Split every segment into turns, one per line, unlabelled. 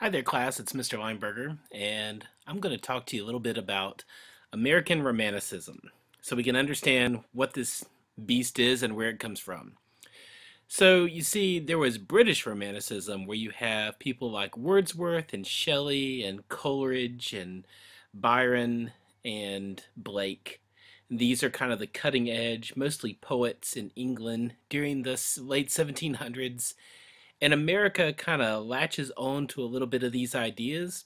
Hi there, class. It's Mr. Lineberger, and I'm going to talk to you a little bit about American Romanticism so we can understand what this beast is and where it comes from. So, you see, there was British Romanticism where you have people like Wordsworth and Shelley and Coleridge and Byron and Blake. These are kind of the cutting edge, mostly poets in England during the late 1700s, and America kind of latches on to a little bit of these ideas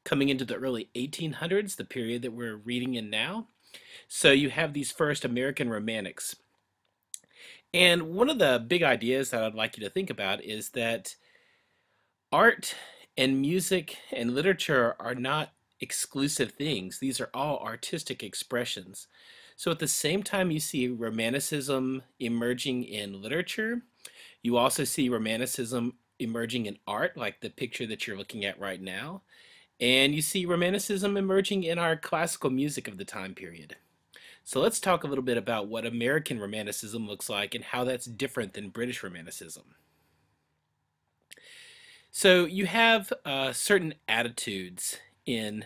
coming into the early 1800s, the period that we're reading in now. So you have these first American Romantics. And one of the big ideas that I'd like you to think about is that art and music and literature are not exclusive things. These are all artistic expressions. So at the same time you see Romanticism emerging in literature, you also see Romanticism emerging in art, like the picture that you're looking at right now. And you see Romanticism emerging in our classical music of the time period. So let's talk a little bit about what American Romanticism looks like and how that's different than British Romanticism. So you have certain attitudes in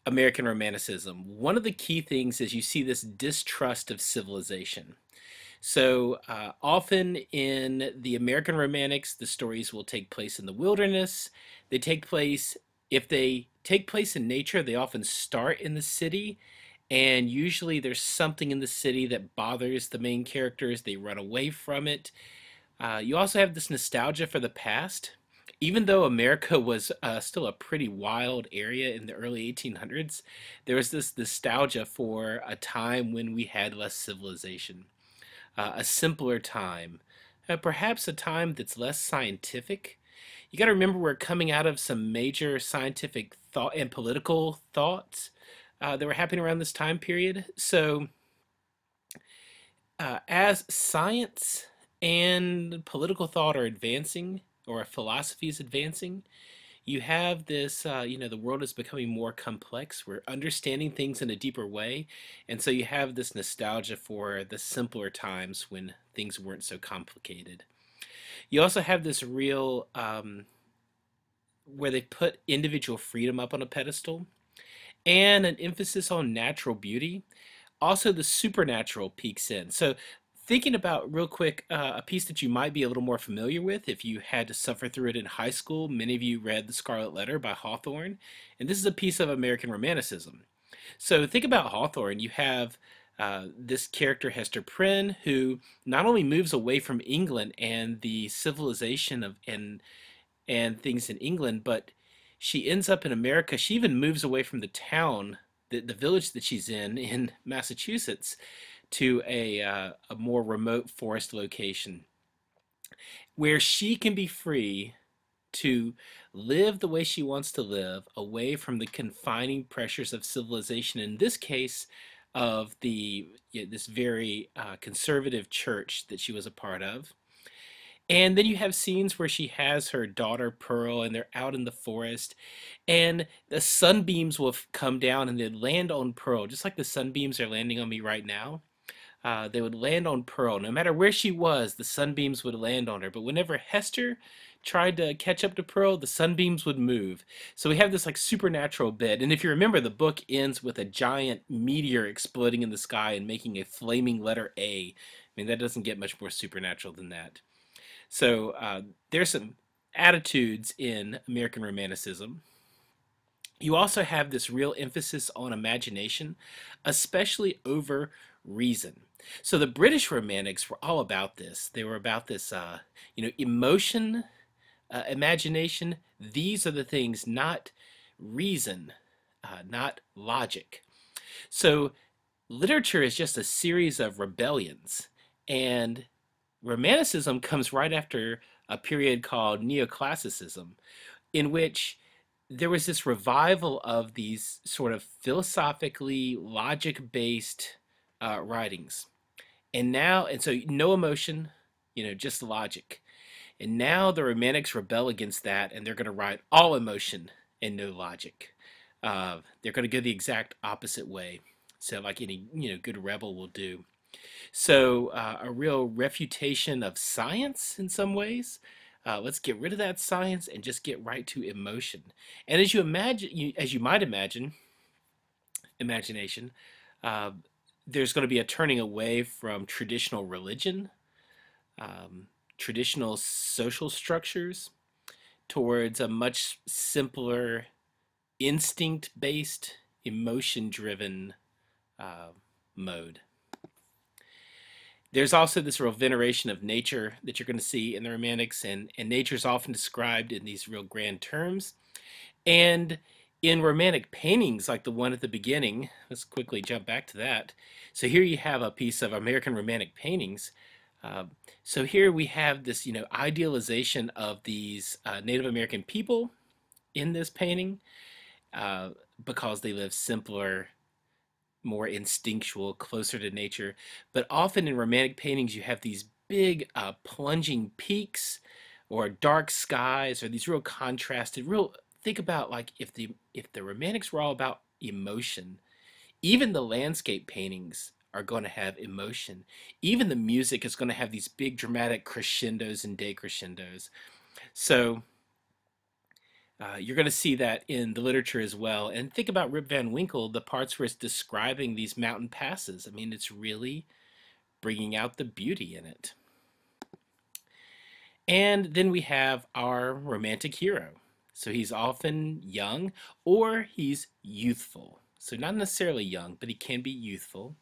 American Romanticism. One of the key things is you see this distrust of civilization. So often in the American Romantics, the stories will take place in the wilderness. They take place, if they take place in nature, they often start in the city. And usually there's something in the city that bothers the main characters. They run away from it. You also have this nostalgia for the past. Even though America was still a pretty wild area in the early 1800s, there was this nostalgia for a time when we had less civilization, a simpler time, perhaps a time that's less scientific. You got to remember we're coming out of some major scientific thought and political thoughts that were happening around this time period. So, as science and political thought are advancing, or philosophy is advancing, you have this, the world is becoming more complex. We're understanding things in a deeper way. And so you have this nostalgia for the simpler times when things weren't so complicated. You also have this real, where they put individual freedom up on a pedestal and an emphasis on natural beauty. Also, the supernatural peaks in. So, thinking about real quick a piece that you might be a little more familiar with if you had to suffer through it in high school. Many of you read The Scarlet Letter by Hawthorne, and this is a piece of American Romanticism. So, think about Hawthorne. You have this character, Hester Prynne, who not only moves away from England and the civilization of and things in England, but she ends up in America. She even moves away from the town, the village that she's in Massachusetts, to a more remote forest location where she can be free to live the way she wants to live, away from the confining pressures of civilization. In this case, of this very conservative church that she was a part of. And then you have scenes where she has her daughter Pearl, and they're out in the forest, and the sunbeams will come down and they land on Pearl, just like the sunbeams are landing on me right now. They would land on Pearl. No matter where she was, the sunbeams would land on her. But whenever Hester tried to catch up to Pearl, the sunbeams would move. So we have this like supernatural bit. And if you remember, the book ends with a giant meteor exploding in the sky and making a flaming letter A. I mean, that doesn't get much more supernatural than that. So there's some attitudes in American Romanticism. You also have this real emphasis on imagination, especially over reason. So the British Romantics were all about this. They were about this, emotion, imagination. These are the things, not reason, not logic. So literature is just a series of rebellions, and Romanticism comes right after a period called Neoclassicism, in which there was this revival of these sort of philosophically logic-based writings. And so no emotion, just logic. And now the Romantics rebel against that, and they're going to write all emotion and no logic. They're going to go the exact opposite way. So like any, good rebel will do. So a real refutation of science in some ways, Let's get rid of that science and just get right to emotion. And as you imagine, as you might imagine, imagination, uh, there's going to be a turning away from traditional religion, um, traditional social structures, towards a much simpler, instinct-based, emotion-driven uh, mode. There's also this real veneration of nature that you're going to see in the Romantics, and nature is often described in these real grand terms. And in Romantic paintings, like the one at the beginning, let's quickly jump back to that. So here you have a piece of American Romantic paintings. Uh, so here we have this, idealization of these Native American people in this painting uh, because they live simpler, more instinctual, closer to nature. But often in romantic paintings, you have these big plunging peaks or dark skies or these real contrasted, real, think about like if the romantics were all about emotion, even the landscape paintings are going to have emotion. Even the music is going to have these big dramatic crescendos and decrescendos. So you're going to see that in the literature as well. And think about Rip Van Winkle, the parts where it's describing these mountain passes. I mean, it's really bringing out the beauty in it. And then we have our romantic hero. So he's often young or he's youthful. So not necessarily young, but he can be youthful.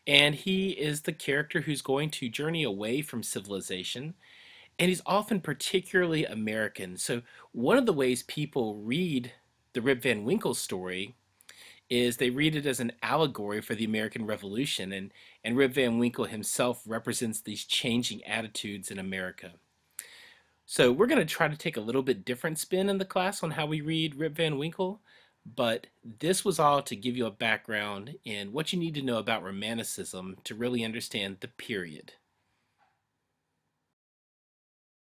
And he is the character who's going to journey away from civilization, and he's often particularly American. So one of the ways people read the Rip Van Winkle story is they read it as an allegory for the American Revolution, and Rip Van Winkle himself represents these changing attitudes in America. So we're going to try to take a little bit different spin in the class on how we read Rip Van Winkle, but this was all to give you a background in what you need to know about Romanticism to really understand the period.